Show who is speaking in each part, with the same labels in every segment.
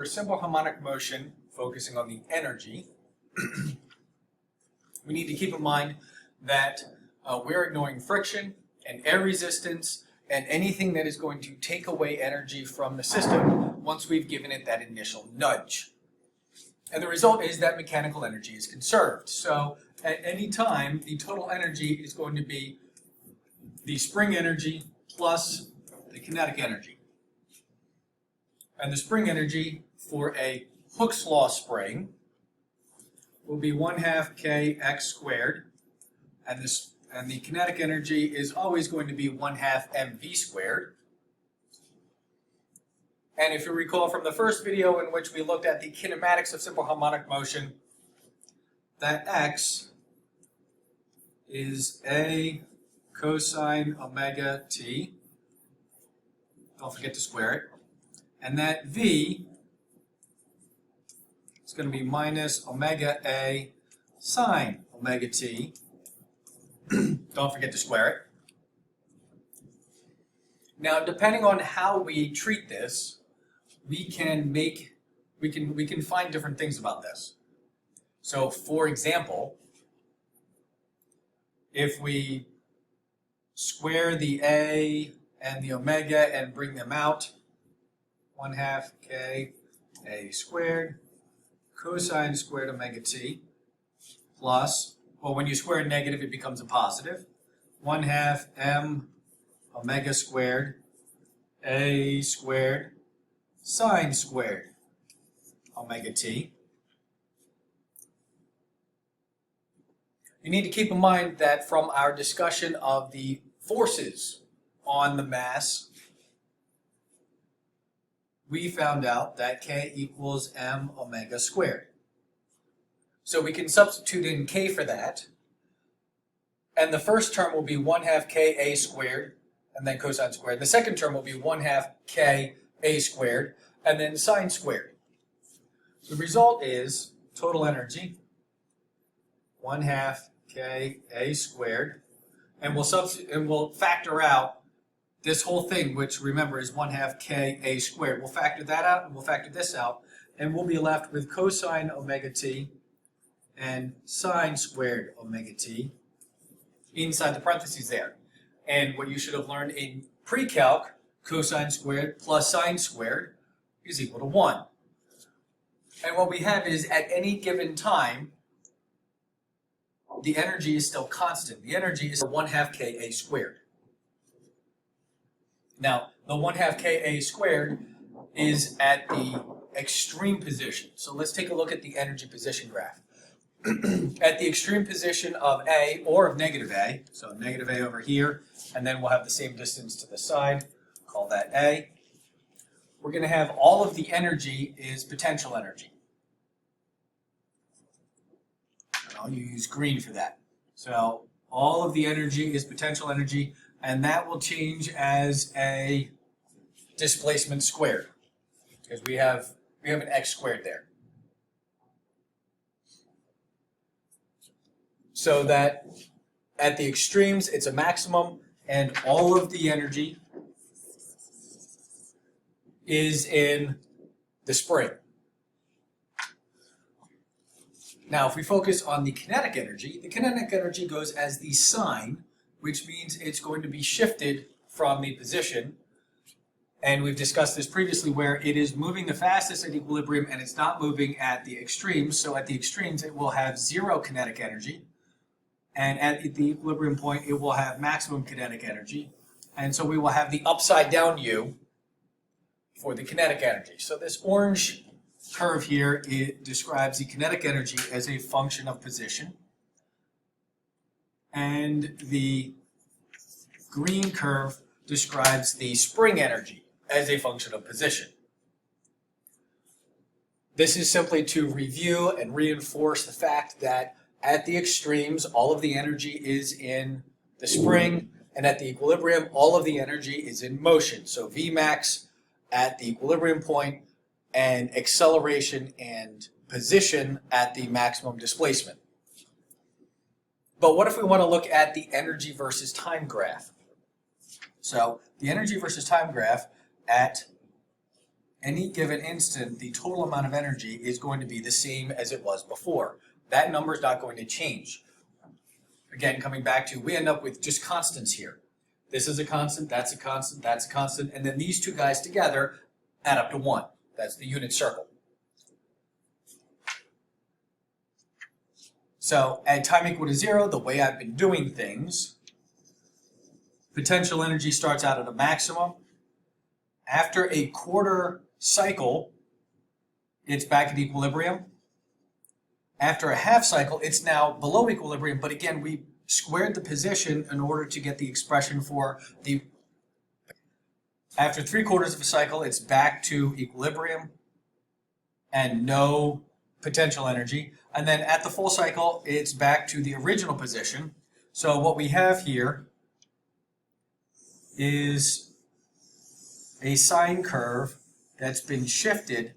Speaker 1: For simple harmonic motion, focusing on the energy, we need to keep in mind that we're ignoring friction and air resistance and anything that is going to take away energy from the system once we've given it that initial nudge. And the result is that mechanical energy is conserved. So at any time, the total energy is going to be the spring energy plus the kinetic energy. And the spring energy for a Hooke's law spring will be 1/2 kx squared, and the kinetic energy is always going to be 1/2 mv squared. And if you recall from the first video in which we looked at the kinematics of simple harmonic motion, that x is a cosine omega t. Don't forget to square it. And that v is going to be minus omega a sine omega t. Don't forget to square it. Now, depending on how we treat this, we can find different things about this. So, for example, if we square the a and the omega and bring them out, 1/2 k a squared cosine squared omega t plus, well, when you square a negative, it becomes a positive, 1/2 m omega squared a squared sine squared omega t. You need to keep in mind that from our discussion of the forces on the mass, we found out that k equals m omega squared. So we can substitute in k for that, and the first term will be 1/2 k a squared, and then cosine squared. The second term will be 1/2 k a squared, and then sine squared. The result is total energy, 1/2 k a squared, and we'll factor out this whole thing, which remember is 1/2 k a squared. We'll factor that out, and we'll factor this out, and we'll be left with cosine omega t and sine squared omega t inside the parentheses there. And what you should have learned in pre-calc, cosine squared plus sine squared is equal to 1. And what we have is at any given time, the energy is still constant. The energy is 1/2 k a squared. Now, the 1/2 k a squared is at the extreme position. So let's take a look at the energy position graph. At the extreme position of A or of negative A, so negative A over here, and then we'll have the same distance to the side, call that A. We're going to have all of the energy is potential energy. And I'll use green for that. So all of the energy is potential energy, and that will change as a displacement squared, because we have an x squared there. So that at the extremes, it's a maximum, and all of the energy is in the spring. Now, if we focus on the kinetic energy goes as the sign, which means it's going to be shifted from the position. And we've discussed this previously, where it is moving the fastest at equilibrium and it's not moving at the extremes. So at the extremes, it will have 0 kinetic energy. And at the equilibrium point, it will have maximum kinetic energy. And so we will have the upside down U for the kinetic energy. So this orange curve here, it describes the kinetic energy as a function of position. And the green curve describes the spring energy as a function of position. This is simply to review and reinforce the fact that at the extremes, all of the energy is in the spring, and at the equilibrium, all of the energy is in motion. So Vmax at the equilibrium point, and acceleration and position at the maximum displacement. But what if we want to look at the energy versus time graph? So the energy versus time graph at any given instant, the total amount of energy is going to be the same as it was before. That number is not going to change. Again, coming back to, we end up with just constants here. This is a constant, that's a constant, that's a constant, and then these two guys together add up to 1. That's the unit circle. So at time equal to 0, the way I've been doing things, potential energy starts out at a maximum. After a quarter cycle, it's back at equilibrium. After a half cycle, it's now below equilibrium, but again, we squared the position in order to get the expression for the... After 3/4 of a cycle, it's back to equilibrium and no potential energy. And then at the full cycle, it's back to the original position. So what we have here is a sine curve that's been shifted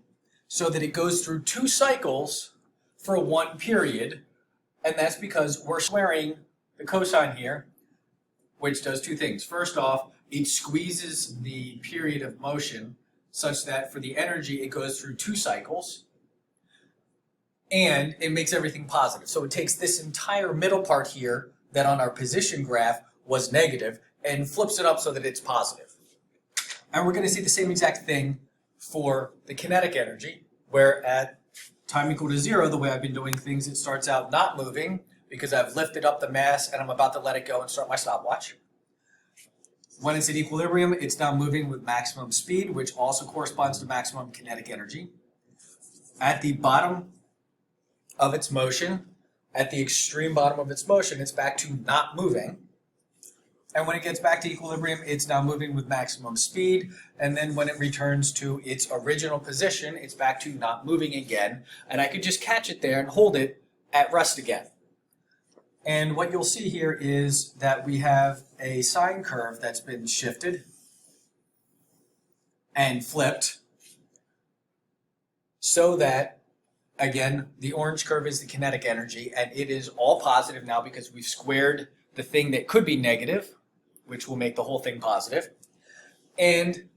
Speaker 1: so that it goes through 2 cycles for 1 period, and that's because we're squaring the cosine here, which does 2 things. First off, it squeezes the period of motion such that for the energy it goes through 2 cycles, and it makes everything positive. So it takes this entire middle part here that on our position graph was negative and flips it up so that it's positive. And we're going to see the same exact thing for the kinetic energy, where at time equal to 0, the way I've been doing things, it starts out not moving because I've lifted up the mass and I'm about to let it go and start my stopwatch. When it's at equilibrium, it's now moving with maximum speed, which also corresponds to maximum kinetic energy. At the bottom of its motion, at the extreme bottom of its motion, it's back to not moving. And when it gets back to equilibrium, it's now moving with maximum speed. And then when it returns to its original position, it's back to not moving again. And I could just catch it there and hold it at rest again. And what you'll see here is that we have a sine curve that's been shifted and flipped so that, again, the orange curve is the kinetic energy, and it is all positive now because we've squared the thing that could be negative, which will make the whole thing positive, and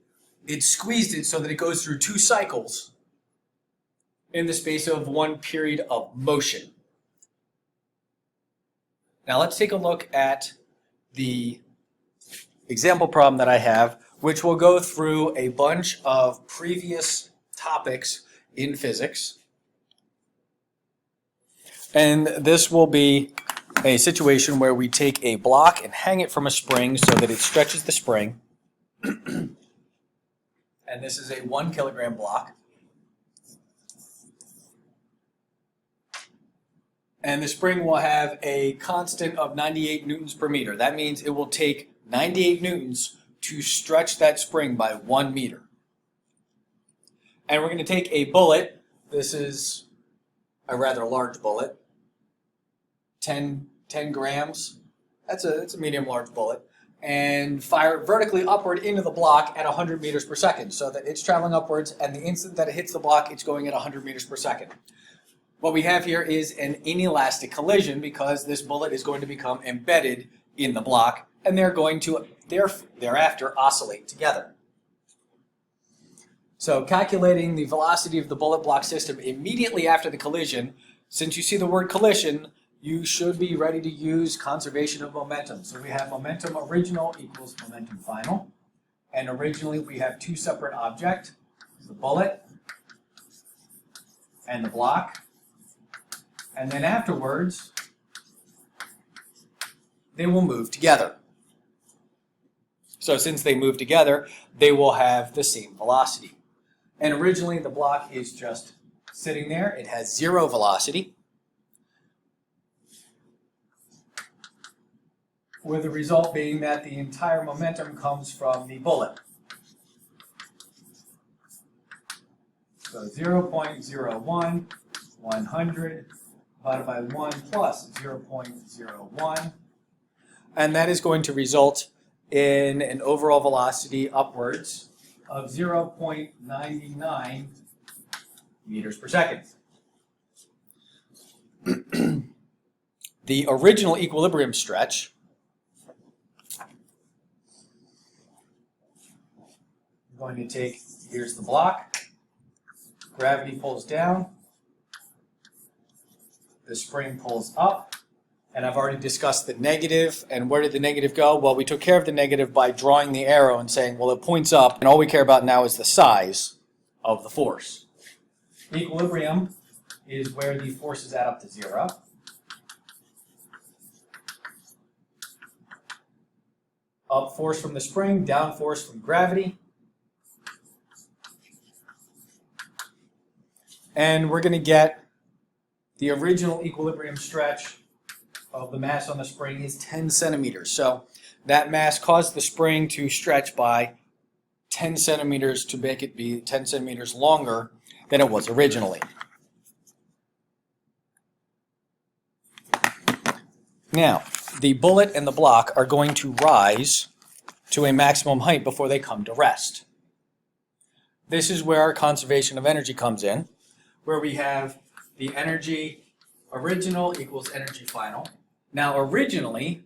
Speaker 1: it squeezed it so that it goes through 2 cycles in the space of 1 period of motion. Now let's take a look at the example problem that I have, which will go through a bunch of previous topics in physics. And this will be a situation where we take a block and hang it from a spring so that it stretches the spring. And this is a 1 kilogram block. And the spring will have a constant of 98 newtons per meter. That means it will take 98 newtons to stretch that spring by 1 meter. And we're going to take a bullet. This is a rather large bullet. 10 grams. That's a medium large bullet. And fire it vertically upward into the block at 100 meters per second so that it's traveling upwards, and the instant that it hits the block, it's going at 100 meters per second. What we have here is an inelastic collision because this bullet is going to become embedded in the block, and they're going to thereafter oscillate together. So calculating the velocity of the bullet block system immediately after the collision, since you see the word collision, you should be ready to use conservation of momentum. So we have momentum original equals momentum final. And originally we have 2 separate objects, the bullet and the block. And then afterwards, they will move together. So since they move together, they will have the same velocity. And originally the block is just sitting there. It has 0 velocity, with the result being that the entire momentum comes from the bullet. So 0.01, 100 divided by 1 plus 0.01. And that is going to result in an overall velocity upwards of 0.99 meters per second. The original equilibrium stretch going to take, here's the block, Gravity pulls down, the spring pulls up, and I've already discussed the negative. And where did the negative go? Well, we took care of the negative by drawing the arrow and saying, well, it points up, and all we care about now is the size of the force. Equilibrium is where the forces add up to 0. Up force from the spring, down force from gravity. And we're going to get the original equilibrium stretch of the mass on the spring is 10 centimeters. So that mass caused the spring to stretch by 10 centimeters to make it be 10 centimeters longer than it was originally. Now, the bullet and the block are going to rise to a maximum height before they come to rest. This is where our conservation of energy comes in, where we have the energy original equals energy final. Now, originally,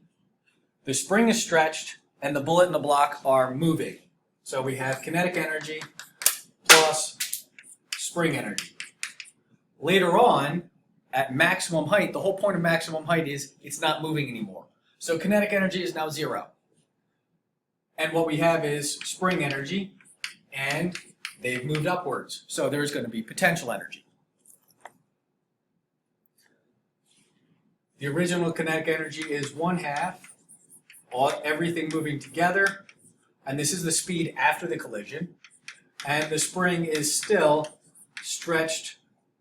Speaker 1: the spring is stretched and the bullet and the block are moving. So we have kinetic energy plus spring energy. Later on, at maximum height, the whole point of maximum height is it's not moving anymore. So kinetic energy is now 0. And what we have is spring energy, and they've moved upwards. So there's going to be potential energy. The original kinetic energy is 1/2, everything moving together, and this is the speed after the collision. And the spring is still stretched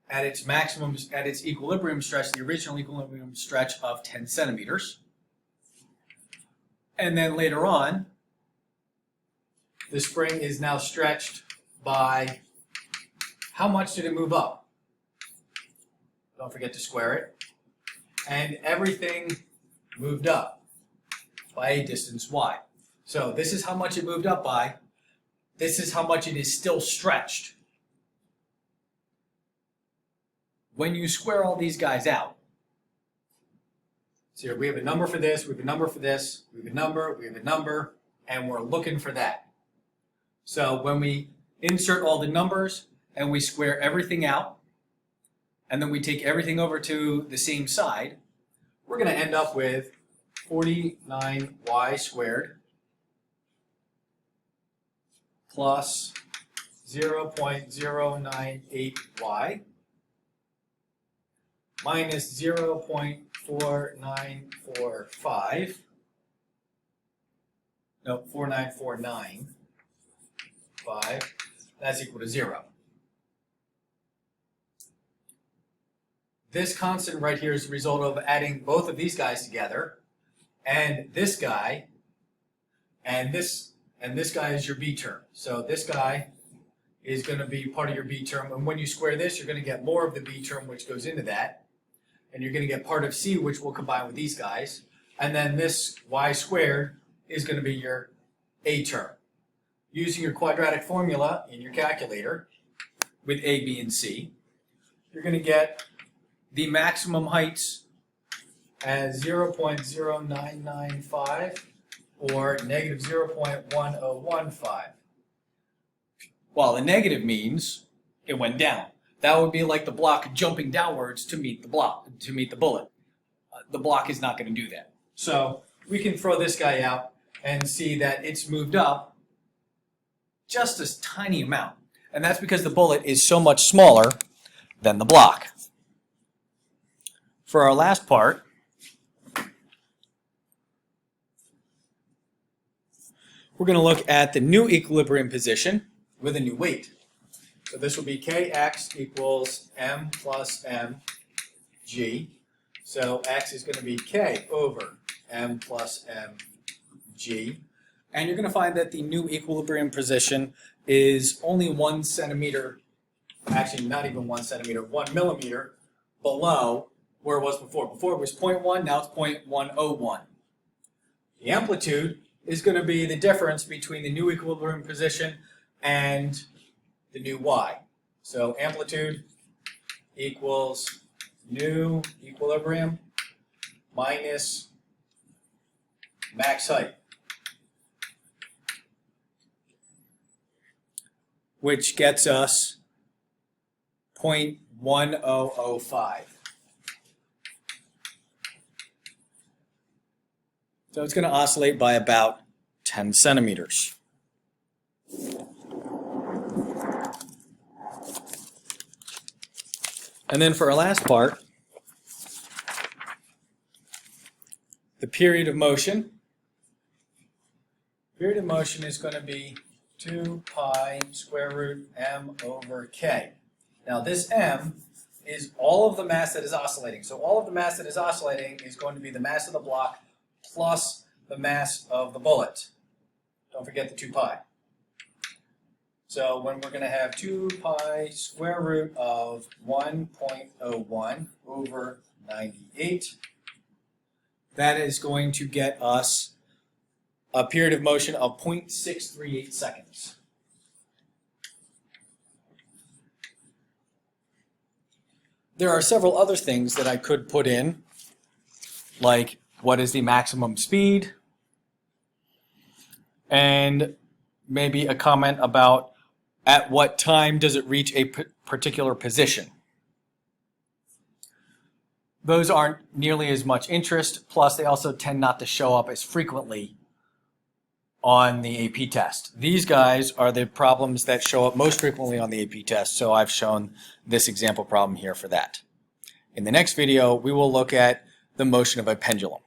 Speaker 1: at its maximum, at its equilibrium stretch, the original equilibrium stretch of 10 centimeters. And then later on, the spring is now stretched by, how much did it move up? Don't forget to square it. And everything moved up by a distance y. So this is how much it moved up by. This is how much it is still stretched. When you square all these guys out, so we have a number for this, we have a number for this, we have a number, we have a number, and we're looking for that. So when we insert all the numbers and we square everything out, and then we take everything over to the same side, we're going to end up with 49y squared plus 0.098y minus 0.4945, no, 4949.5, that's equal to 0. This constant right here is the result of adding both of these guys together, and this guy, and this guy is your B term. So this guy is going to be part of your B term, and when you square this, you're going to get more of the B term, which goes into that, and you're going to get part of C, which will combine with these guys, and then this y squared is going to be your A term. Using your quadratic formula in your calculator with A, B, and C, you're going to get the maximum heights as 0.0995 or negative 0.1015. While the negative means it went down. That would be like the block jumping downwards to meet the bullet. The block is not going to do that. So we can throw this guy out and see that it's moved up just a tiny amount. And that's because the bullet is so much smaller than the block. For our last part, we're going to look at the new equilibrium position with a new weight. So this will be Kx equals m plus mg. So x is going to be k over m plus mg. And you're going to find that the new equilibrium position is only 1 centimeter, actually not even 1 centimeter, 1 millimeter below where it was before. Before it was 0.1, now it's 0.101. The amplitude is going to be the difference between the new equilibrium position and the new y. So amplitude equals new equilibrium minus max height, which gets us 0.1005. So it's going to oscillate by about 10 centimeters. And then for our last part, the period of motion. Period of motion is going to be 2 pi square root m over k. Now this m is all of the mass that is oscillating. So all of the mass that is oscillating is going to be the mass of the block plus the mass of the bullet. Don't forget the 2 pi. So when we're going to have 2 pi square root of 1.01 over 98, that is going to get us a period of motion of 0.638 seconds. There are several other things that I could put in, like what is the maximum speed, and maybe a comment about at what time does it reach a particular position. Those aren't nearly as much interest, plus they also tend not to show up as frequently on the AP test. These guys are the problems that show up most frequently on the AP test, so I've shown this example problem here for that. In the next video, we will look at the motion of a pendulum.